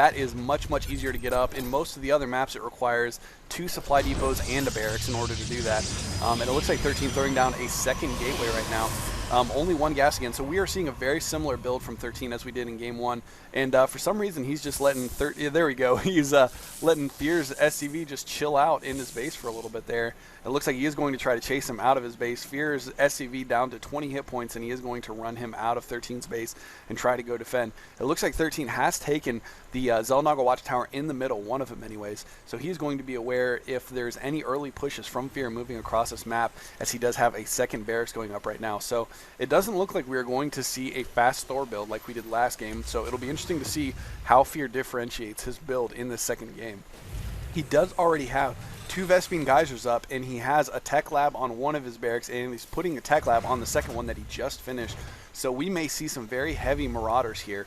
That is much, much easier to get up. In most of the other maps, it requires 2 supply depots and a barracks in order to do that. And it looks like 13 throwing down a second gateway right now. Only 1 gas again, so we are seeing a very similar build from 13 as we did in game 1. And for some reason, he's just letting there we go. He's letting Fear's SCV just chill out in his base for a little bit there. It looks like he is going to try to chase him out of his base. Fear's SCV down to 20 hit points, and he is going to run him out of 13's base and try to go defend. It looks like 13 has taken the Xel'Naga Watchtower in the middle, one of them anyways. So he's going to be aware if there's any early pushes from Fear moving across this map, as he does have a second barracks going up right now. So it doesn't look like we're going to see a fast Thor build like we did last game. So it'll be interesting to see how Fear differentiates his build in this second game. He does already have 2 Vespene Geysers up, and he has a tech lab on one of his barracks, and he's putting a tech lab on the second one that he just finished. So we may see some very heavy Marauders here,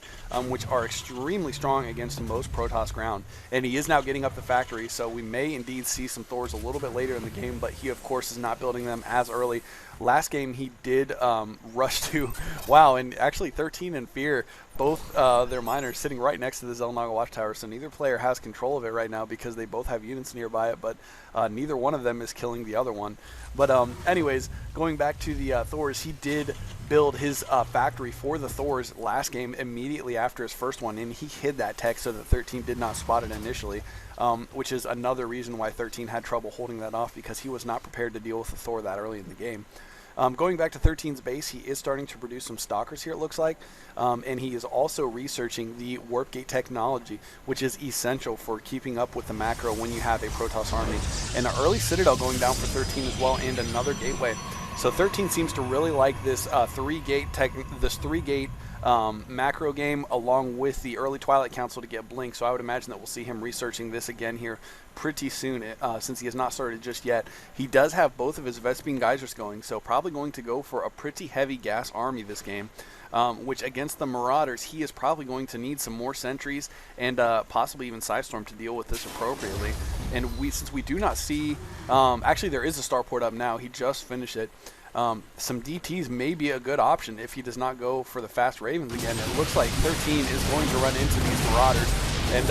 which are extremely strong against most Protoss ground. And he is now getting up the factory, so we may indeed see some Thors a little bit later in the game, but he, of course, is not building them as early. Last game, he did rush to, wow, and actually 13 and Fear, both their miners sitting right next to the Xel'Naga Watchtower, so neither player has control of it right now because they both have units nearby it, but neither one of them is killing the other one. But anyways, going back to the Thors, he did build his factory for the Thors last game immediately after his first one, and he hid that tech so that 13 did not spot it initially, which is another reason why 13 had trouble holding that off, because he was not prepared to deal with the Thor that early in the game. Going back to 13's base, he is starting to produce some stalkers here, it looks like, and he is also researching the warp gate technology, which is essential for keeping up with the macro when you have a Protoss army. And an early Citadel going down for 13 as well, and another gateway. So 13 seems to really like this 3-gate macro game, along with the early Twilight Council to get Blink. So I would imagine that we'll see him researching this again here pretty soon, since he has not started just yet. He does have both of his Vespene Geysers going, so probably going to go for a pretty heavy gas army this game, which against the Marauders, he is probably going to need some more sentries and possibly even Sidestorm to deal with this appropriately. And since we do not see, actually there is a starport up now, he just finished it. Some DTs may be a good option if he does not go for the fast Ravens again. It looks like 13 is going to run into these Marauders, and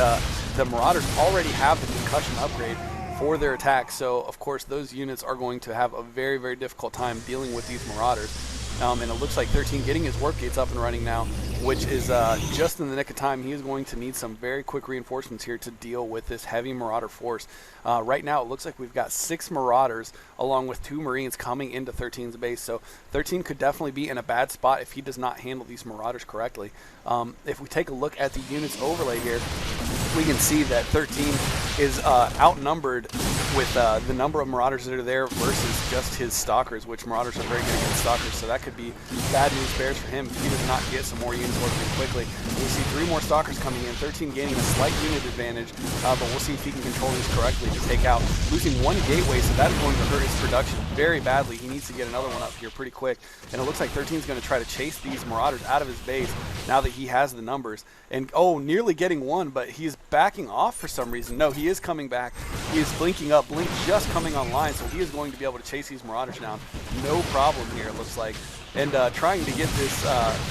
the Marauders already have the concussion upgrade for their attack, so of course those units are going to have a very, very difficult time dealing with these Marauders. And it looks like 13 getting his warp gates up and running now, which is just in the nick of time. He is going to need some very quick reinforcements here to deal with this heavy Marauder force. Right now it looks like we've got 6 Marauders along with 2 Marines coming into 13's base, so 13 could definitely be in a bad spot if he does not handle these Marauders correctly. If we take a look at the units overlay here, we can see that 13 is outnumbered with the number of Marauders that are there versus just his Stalkers, which Marauders are very good against Stalkers, so that could be bad news bears for him if he does not get some more units working quickly. We see 3 more Stalkers coming in, 13 gaining a slight unit advantage, but we'll see if he can control these correctly to take out. Losing 1 gateway, so that is going to hurt his production very badly. He needs to get another one up here pretty quick, and it looks like 13 is going to try to chase these Marauders out of his base now that he has the numbers. And oh, nearly getting one, but he's backing off for some reason. No, he is coming back. He is blinking up. Blink just coming online, so he is going to be able to chase these Marauders down. No problem here, it looks like. And trying to get this,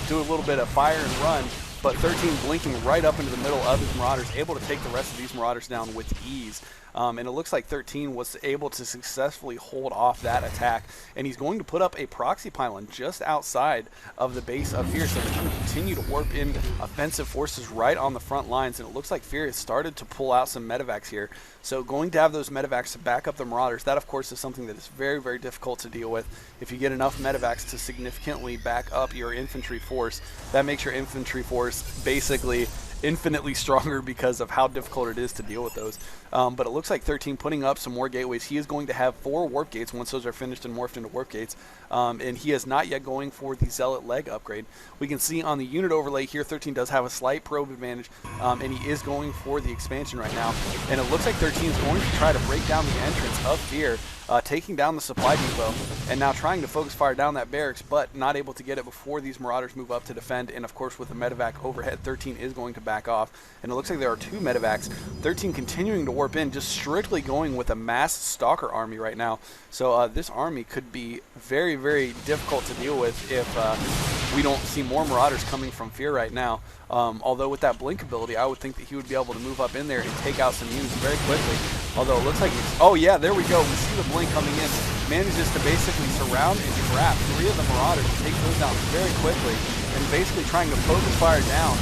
do a little bit of fire and run, but 13 blinking right up into the middle of his Marauders, able to take the rest of these Marauders down with ease. And it looks like 13 was able to successfully hold off that attack, and he's going to put up a proxy pylon just outside of the base of Fear, so they can continue to warp in offensive forces right on the front lines. And it looks like Fear has started to pull out some medevacs here, so going to have those medevacs to back up the Marauders, that of course is something that is very, very difficult to deal with. If you get enough medevacs to significantly back up your infantry force, that makes your infantry force basically infinitely stronger because of how difficult it is to deal with those. But it looks like 13 putting up some more gateways. He is going to have 4 warp gates once those are finished and morphed into warp gates. And he is not yet going for the Zealot leg upgrade. We can see on the unit overlay here, 13 does have a slight probe advantage, and he is going for the expansion right now. And it looks like 13 is going to try to break down the entrance of Fear. taking down the supply depot, and now trying to focus fire down that barracks, but not able to get it before these Marauders move up to defend. And of course, with the medevac overhead, 13 is going to back off, and it looks like there are 2 medevacs. 13 continuing to warp in, just strictly going with a mass Stalker army right now. So this army could be very, very difficult to deal with if we don't see more Marauders coming from Fear right now. Although with that blink ability, I would think that he would be able to move up in there and take out some units very quickly. Although it looks like he's, oh yeah, there we go. We see the blink coming in. Manages to basically surround and trap 3 of the Marauders, take those down very quickly, and basically trying to focus fire down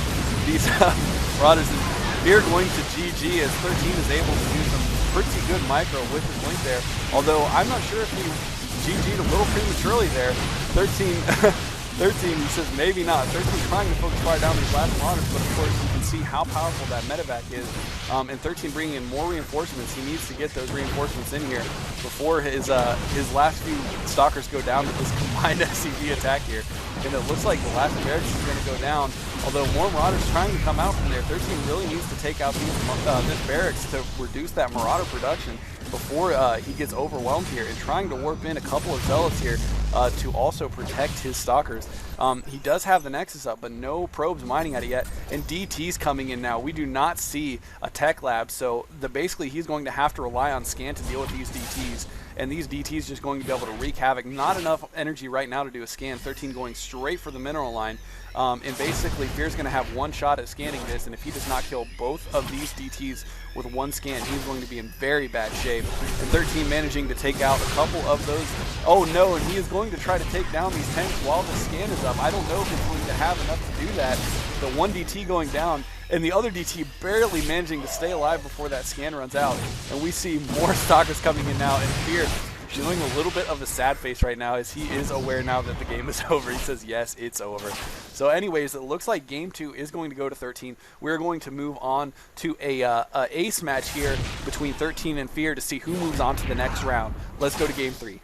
these Marauders. And Fear going to GG as 13 is able to do some pretty good micro with his blink there. Although I'm not sure if he GG'd a little prematurely there. 13 says maybe not. 13 trying to focus fire down these last Marauders, but of course you can see how powerful that medevac is. And 13 bringing in more reinforcements. He needs to get those reinforcements in here before his last few Stalkers go down to this combined SCV attack here. And it looks like the last barracks is going to go down. Although more Marauders trying to come out from there, 13 really needs to take out this barracks to reduce that Marauder production before he gets overwhelmed here, and trying to warp in a couple of Zealots here to also protect his Stalkers. He does have the Nexus up, but no probes mining at it yet, and DT's coming in now. We do not see a tech lab, so basically he's going to have to rely on scan to deal with these DTs. And these DTs just going to be able to wreak havoc. Not enough energy right now to do a scan. 13 going straight for the mineral line. And basically, Fear's going to have one shot at scanning this, and if he does not kill both of these DTs with one scan, he's going to be in very bad shape. And 13 managing to take out a couple of those. Oh no, and he is going to try to take down these tanks while the scan is up. I don't know if he's going to have enough to do that. The one DT going down, and the other DT barely managing to stay alive before that scan runs out. And we see more Stalkers coming in now, and Fear doing a little bit of a sad face right now as he is aware now that the game is over. He says, yes, it's over. So anyways, it looks like game 2 is going to go to 13. We're going to move on to a ace match here between 13 and Fear to see who moves on to the next round. Let's go to game 3.